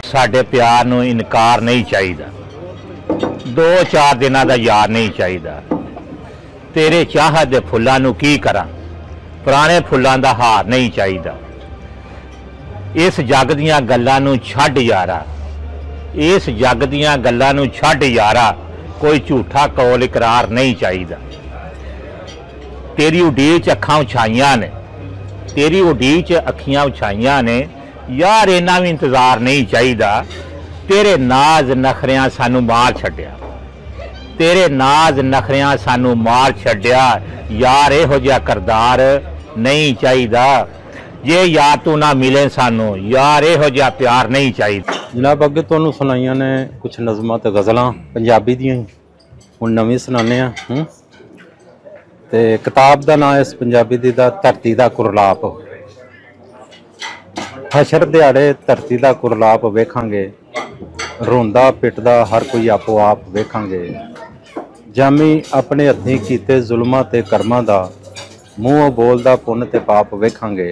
साडे प्यार नूं इनकार नहीं चाहिदा, 2-4 दिनां दा यार नहीं चाहिदा। तेरे चाहत दे फुल्लां नूं की करां, पुराने फुल्लां दा हार नहीं चाहिदा। इस जग दीयां गल्लां नूं छड्ड यारा, इस जग दीयां गल्लां नूं छड्ड यारा, कोई झूठा कौल इकरार नहीं चाहिदा। तेरी उडीक च अखां उछाइयां ने, तेरी उडीक च अखियां उछाइयां ने, यार इन्ना भी इंतजार नहीं चाहिदा। तेरे नाज नखरियां सानू मार छड्डिया, तेरे नाज नखरियां सानू मार छड्डिया, यार इहो जिहा करदार नहीं चाहिदा। जे यार तू ना मिले सानू, यार इहो जिहा प्यार नहीं चाहिदा। जनाब अगे तुहानू सुनाइयां ने कुछ नज़मां ते गज़लां पंजाबी दियां ही, हुण नवीं सुनाने आ। ते किताब दा नाम इस पंजाबी दी दा धरती दा कुरलाप। हशर दिहाड़े धरती दा कुरलाप वेखांगे, रोंदा पिटदा हर कोई आपो आप वेखांगे। जामी अपने हत्थीं कीते जुल्मां ते कर्मां दा, मूँहों बोलदा पुन्न ते पाप वेखांगे।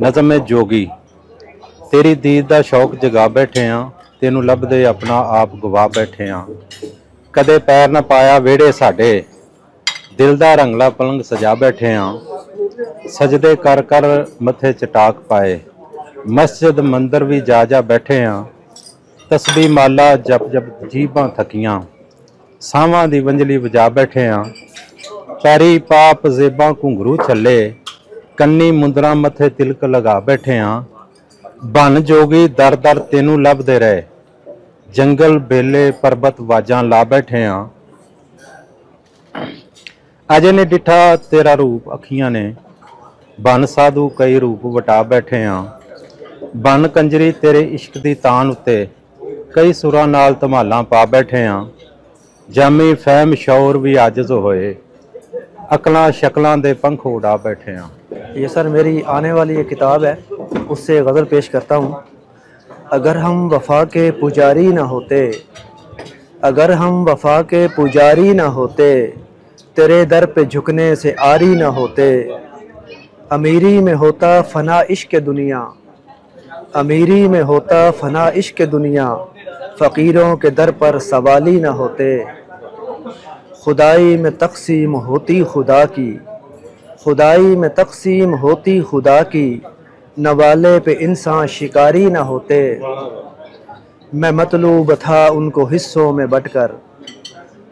नज़म जोगी तेरी दीद दा शौक जगा बैठे हाँ, तेनू लभदे अपना आप गवा बैठे हाँ। कदे पैर न पाया वेड़े साडे, दिल दा रंगला पलंग सजा बैठे हाँ। सजदे कर कर मथे चटाक पाए, मस्जिद मंदिर भी जा जा बैठे हाँ। तस्बीह माला जप जप जीबां थकियां, सावां दी वंजली वजा बैठे हाँ। पैरी पाप जेबां घुंघरू छले, कन्नी मुंदरा मथे तिलक लगा बैठे हाँ। बन जोगी दर दर तेनू लभदे रहे, जंगल बेले पर्बत वाजां ला बैठे हाँ। अजे ने डिठा तेरा रूप अखियां ने, बन साधु कई रूप वटा बैठे हाँ। बन कंजरी तेरे इश्क दी तान उत्ते, कई सुरां नाल धमालां पा बैठे हाँ। जामी फहम शौर भी आजिज़ होए, अकलां शक्लां दे पंख उड़ा बैठे हाँ। ये सर मेरी आने वाली एक किताब है, उससे गज़ल पेश करता हूँ। अगर हम वफ़ा के पुजारी ना होते, अगर हम वफ़ा के पुजारी ना होते, तेरे दर पे झुकने से आरी ना होते। अमीरी में होता फ़ना इश्क़ दुनिया, अमीरी में होता फ़ना इश्क़ दुनिया, फ़कीरों के दर पर सवाली ना होते। खुदाई में तक़सीम होती खुदा की, खुदाई में तक़सीम होती खुदा की, नवाले पे इंसान शिकारी ना होते। मैं मतलूब था उनको हिस्सों में बंटकर,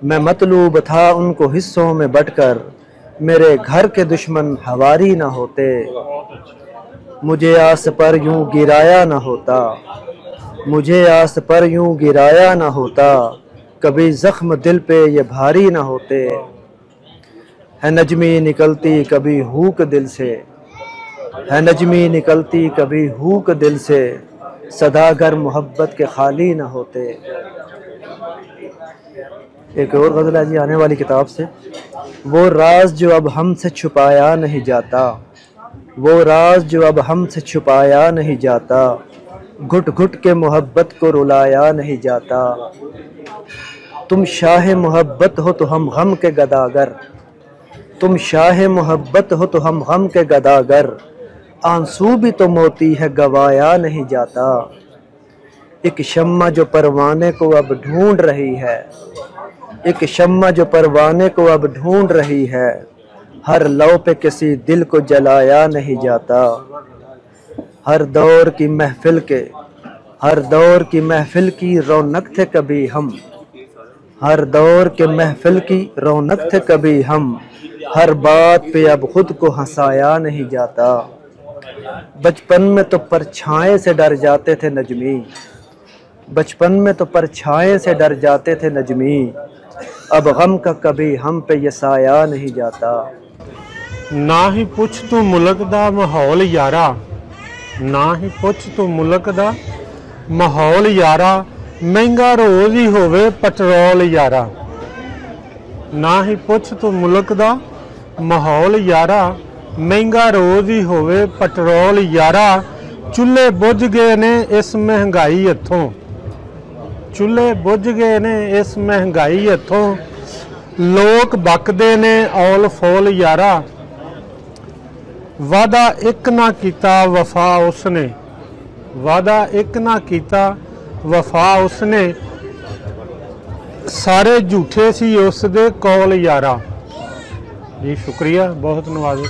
मैं मतलूब था उनको हिस्सों में बंटकर, मेरे घर के दुश्मन हवारी ना होते। मुझे आस पर यूं गिराया ना होता, मुझे आस पर यूं गिराया ना होता, कभी ज़ख्म दिल पे ये भारी ना होते। है नजमी निकलती कभी हुक दिल से, है नजमी निकलती कभी हुक दिल से, सदागर मोहब्बत के खाली ना होते। एक और गज़ल है जी आने वाली किताब से। वो राज जो अब हमसे छुपाया नहीं जाता, वो राज जो अब हमसे छुपाया नहीं जाता, घुट घुट के मोहब्बत को रुलाया नहीं जाता। तुम शाह मोहब्बत हो तो हम गम के गदागर, तुम शाह मोहब्बत हो तो हम गम के गदागर, आंसू भी तो मोती है गवाया नहीं जाता। एक शम्मा जो परवाने को अब ढूंढ रही है, एक शम्मा जो परवाने को अब ढूंढ रही है, हर लौ पे किसी दिल को जलाया नहीं जाता। हर दौर की महफिल के, हर दौर की महफिल की रौनक थे कभी हम, हर दौर के महफिल की रौनक थे कभी हम, हर बात पे अब खुद को हंसाया नहीं जाता। बचपन में तो परछाएं से डर जाते थे नजमी, बचपन में तो परछाएं से डर जाते थे नजमी, अब गम का कभी हम पे ये साया नहीं जाता। ना ही पुछ तू मुल्क दा माहौल यारा, ना ही पुछ तू मुल्क दा माहौल यारा, महंगा रोज ही होवे पेट्रोल यारा। ना ही पुछ तू मुल्क दा माहौल यारा, महंगा रोज ही होवे पेट्रोल यारा। चूल्हे बुझ गए ने इस महंगाई हथों, चूल्हे बुझ गए ने इस महंगाई हथों, लोग बकदे ने औल फौल यारा। वादा एक ना कीता वफा उसने, ਵਾਦਾ ਇੱਕ ਨਾ ਕੀਤਾ ਵਫਾ ਉਸਨੇ, ਸਾਰੇ ਝੂਠੇ ਸੀ ਉਸ ਦੇ ਕੌਲ ਯਾਰਾ। ਜੀ ਸ਼ੁਕਰੀਆ, ਬਹੁਤ ਨਵਾਜ਼ੋ।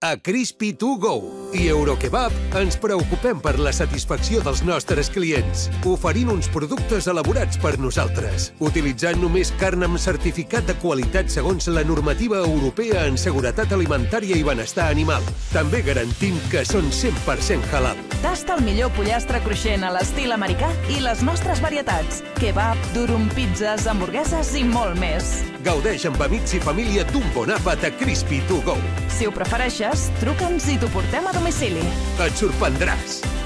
A Crispy to Go i Eurokebab ens preocupem per la satisfacció dels nostres clients, oferint uns productes elaborats per nosaltres, utilitzant només carn amb certificat de qualitat segons la normativa europea en seguretat alimentària i benestar animal. També garantim que són 100% halal. Tasta el millor pollastre cruixent a l'estil americà i les nostres varietats. Kebab, durum, pizzas, hamburgueses i molt més. Gaudeix amb amics i família d'un bon àpat a Crispy to Go. Si ho prefereixes, truca'ns i t'ho portem a domicili. Et sorprendràs!